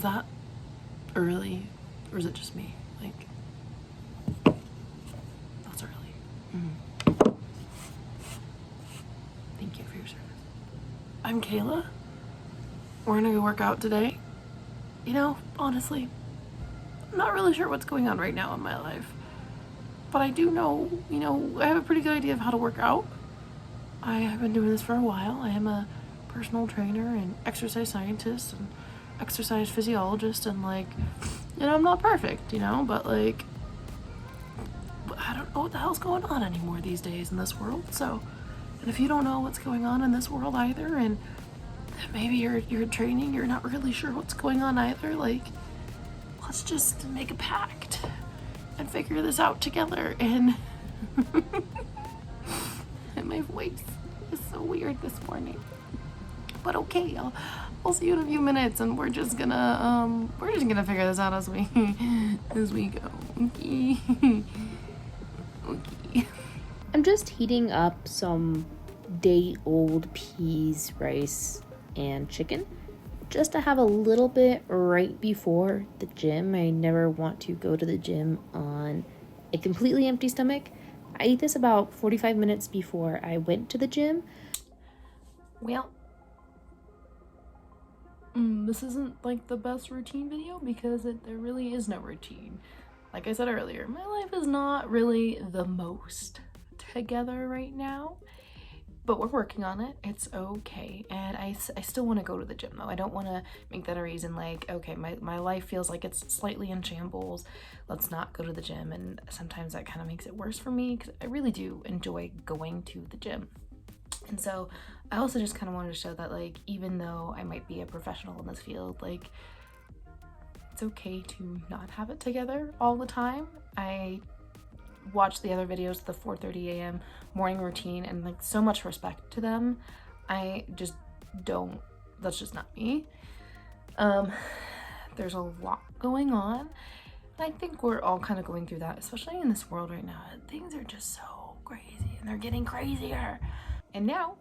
Is that early, or is it just me? Like, that's early. Thank you for your service. I'm Kayla. We're gonna go work out today. You know, honestly, I'm not really sure what's going on right now in my life, but I do know, you know, I have a pretty good idea of how to work out. I have been doing this for a while. I am a personal trainer and exercise scientist and exercise physiologist, and like, you know, I'm not perfect, you know, but like, I don't know what the hell's going on anymore these days in this world. So, and if you don't know what's going on in this world either, and maybe you're training, you're not really sure what's going on either, like, let's just make a pact and figure this out together. And and my voice is so weird this morning, but okay, I'll see you in a few minutes, and we're just gonna figure this out as we go. Okay. Okay. I'm just heating up some day-old peas, rice, and chicken just to have a little bit right before the gym. I never want to go to the gym on a completely empty stomach. I ate this about 45 minutes before I went to the gym. Well, this isn't like the best routine video because there really is no routine. Like I said earlier, my life is not really the most together right now, but we're working on it. It's okay. And I still want to go to the gym though. I don't want to make that a reason like, okay, my life feels like it's slightly in shambles, let's not go to the gym. And sometimes that kind of makes it worse for me because I really do enjoy going to the gym. And so I also just kind of wanted to show that, like, even though I might be a professional in this field, like, it's okay to not have it together all the time. I watched the other videos, the 4:30 a.m. morning routine, and like, so much respect to them. I just don't, that's just not me. There's a lot going on, and I think we're all kind of going through that, especially in this world right now. Things are just so crazy, and they're getting crazier. And now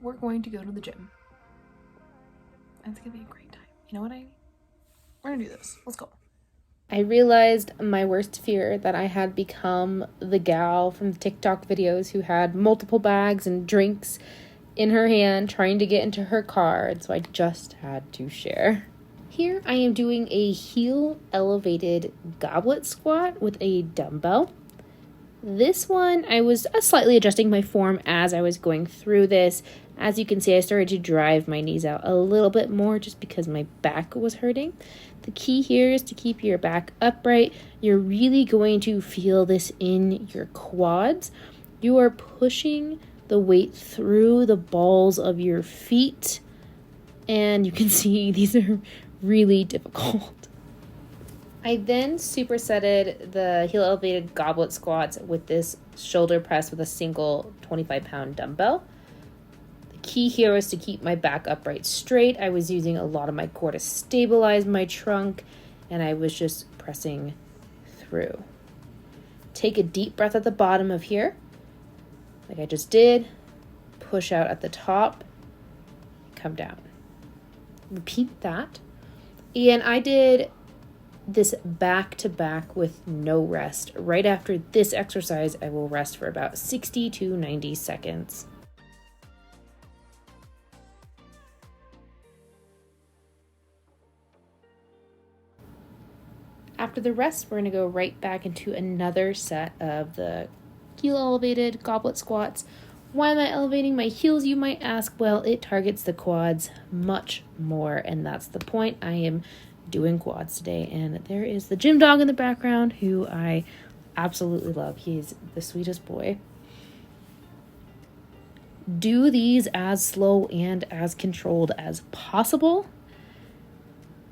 we're going to go to the gym. And it's gonna be a great time. You know what I mean? We're gonna do this. Let's go. I realized my worst fear, that I had become the gal from the TikTok videos who had multiple bags and drinks in her hand trying to get into her car, and so I just had to share. Here I am doing a heel elevated goblet squat with a dumbbell. This one, I was slightly adjusting my form as I was going through this. As you can see, I started to drive my knees out a little bit more just because my back was hurting. The key here is to keep your back upright. You're really going to feel this in your quads. You are pushing the weight through the balls of your feet, and you can see these are really difficult. I then supersetted the heel elevated goblet squats with this shoulder press with a single 25-pound dumbbell. The key here was to keep my back upright straight. I was using a lot of my core to stabilize my trunk, and I was just pressing through. Take a deep breath at the bottom of here, like I just did. Push out at the top, come down. Repeat that. And I did this back to back with no rest. Right after this exercise, I will rest for about 60 to 90 seconds. After the rest, we're going to go right back into another set of the heel elevated goblet squats. Why am I elevating my heels, you might ask? Well, it targets the quads much more, and that's the point. I am doing quads today, and there is the gym dog in the background who I absolutely love. He's the sweetest boy. Do these as slow and as controlled as possible.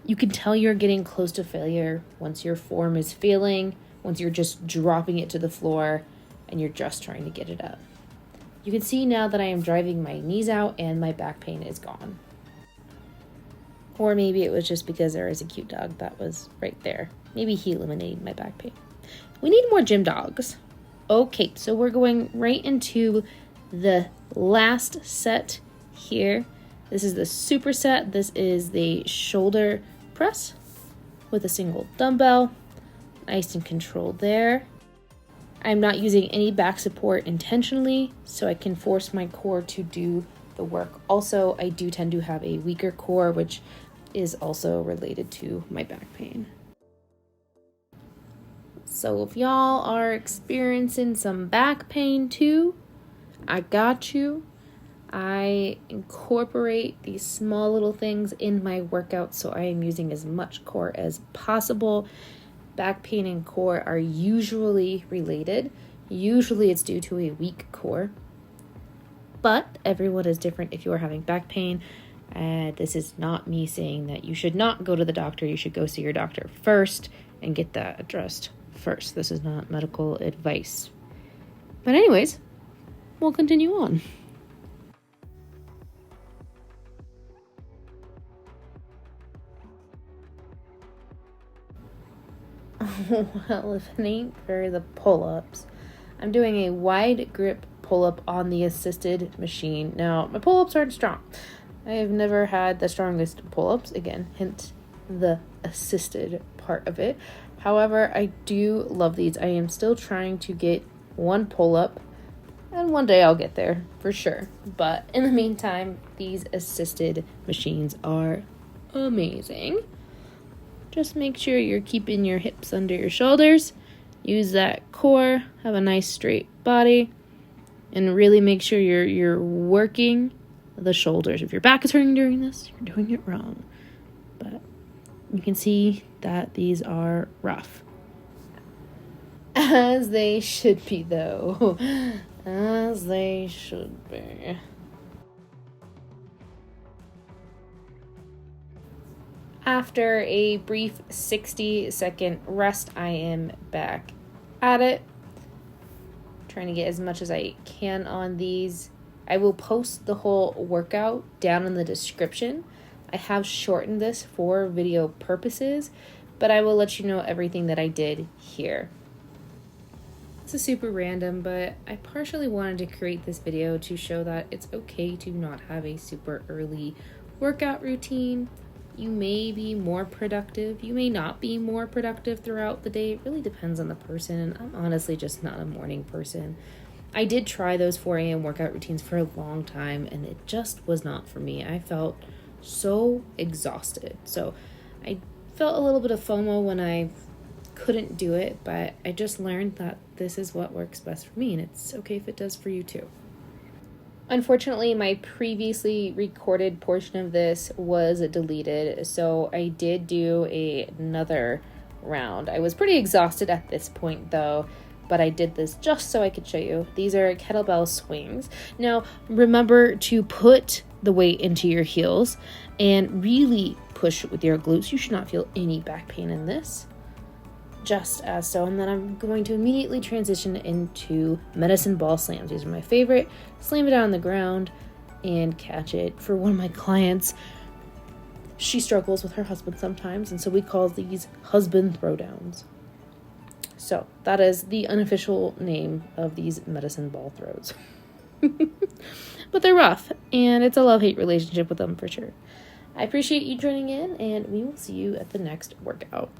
You can tell you're getting close to failure once your form is failing, once you're just dropping it to the floor and you're just trying to get it up. You can see now that I am driving my knees out and my back pain is gone. Or maybe it was just because there is a cute dog that was right there. Maybe he eliminated my back pain. We need more gym dogs. Okay, so we're going right into the last set here. This is the Superset. This is the shoulder press with a single dumbbell. Nice and controlled there. I'm not using any back support intentionally, so I can force my core to do the work. Also, I do tend to have a weaker core, which is also related to my back pain. So if y'all are experiencing some back pain too, I got you. I incorporate these small little things in my workout, so I am using as much core as possible. Back pain and core are usually related. Usually it's due to a weak core, but everyone is different. If you are having back pain, this is not me saying that you should not go to the doctor. You should go see your doctor first and get that addressed first. This is not medical advice. But anyways, we'll continue on. Well, if it ain't for the pull-ups, I'm doing a wide grip pull-up on the assisted machine. Now, my pull-ups aren't strong. I have never had the strongest pull-ups. Again, hint the assisted part of it. However, I do love these. I am still trying to get one pull-up, and one day I'll get there for sure. But in the meantime, these assisted machines are amazing. Just make sure you're keeping your hips under your shoulders. Use that core. Have a nice straight body. And really make sure you're working the shoulders. If your back is hurting during this, you're doing it wrong. But you can see that these are rough. As they should be, though. As they should be. After a brief 60-second rest, I am back at it. Trying to get as much as I can on these. I will post the whole workout down in the description. I have shortened this for video purposes, but I will let you know everything that I did here. This is super random, but I partially wanted to create this video to show that it's okay to not have a super early workout routine. You may be more productive. You may not be more productive throughout the day. It really depends on the person, and I'm honestly just not a morning person. I did try those 4 a.m. workout routines for a long time, and it just was not for me. I felt so exhausted. So I felt a little bit of FOMO when I couldn't do it, but I just learned that this is what works best for me, and it's okay if it does for you too. Unfortunately, my previously recorded portion of this was deleted, so I did do another round. I was pretty exhausted at this point, though, but I did this just so I could show you. These are kettlebell swings. Now, remember to put the weight into your heels and really push with your glutes. You should not feel any back pain in this. Just as so, and then I'm going to immediately transition into medicine ball slams. These are my favorite. Slam it on the ground and catch it. For one of my clients, she struggles with her husband sometimes, and so we call these husband throwdowns. So that is the unofficial name of these medicine ball throws. But they're rough, and it's a love-hate relationship with them for sure. I appreciate you joining in, and we will see you at the next workout.